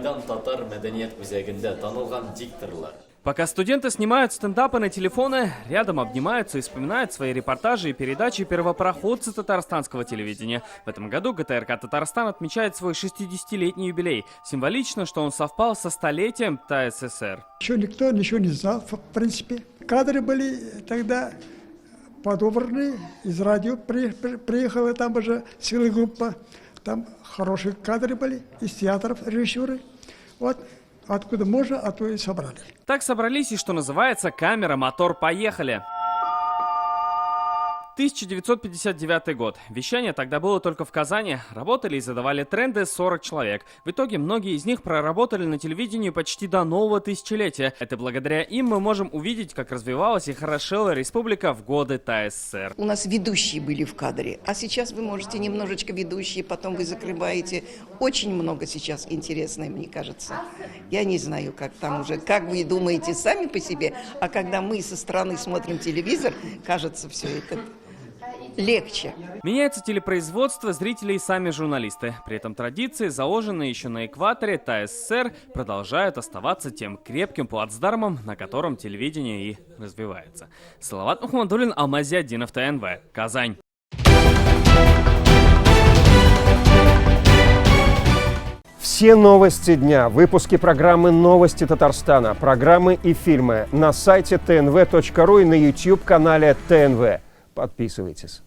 Азербайджан татар мәдәният үзәгендә танылган дикторлар. Пока студенты снимают стендапы на телефоны, рядом обнимаются и вспоминают свои репортажи и передачи первопроходцы татарстанского телевидения. В этом году ГТРК «Татарстан» отмечает свой 60-летний юбилей. Символично, что он совпал со столетием ТАССР. Еще никто ничего не знал, в принципе. Кадры были тогда подобраны, из радио приехала там уже силовая группа. Там хорошие кадры были, из театров режиссеры. Вот. Откуда можно, а то и собрали. Так собрались и, что называется, камера, мотор, поехали. 1959 год. Вещание тогда было только в Казани. Работали и задавали тренды 40 человек. В итоге многие из них проработали на телевидении почти до нового тысячелетия. Это благодаря им мы можем увидеть, как развивалась и хорошела республика в годы ТАССР. У нас ведущие были в кадре, а сейчас вы можете немножечко ведущие, потом вы закрываете. Очень много сейчас интересного, мне кажется. Я не знаю, как там уже, как вы думаете сами по себе, а когда мы со стороны смотрим телевизор, кажется, все это легче. Меняется телепроизводство, зрители и сами журналисты. При этом традиции, заложенные еще на экваторе ТАССР, продолжают оставаться тем крепким плацдармом, на котором телевидение и развивается. Салават Мухаммадуллин, Алмазиаддинов, ТНВ, Казань. Все новости дня, выпуски программы «Новости Татарстана», программы и фильмы на сайте tnv.ru и на YouTube-канале ТНВ. Подписывайтесь.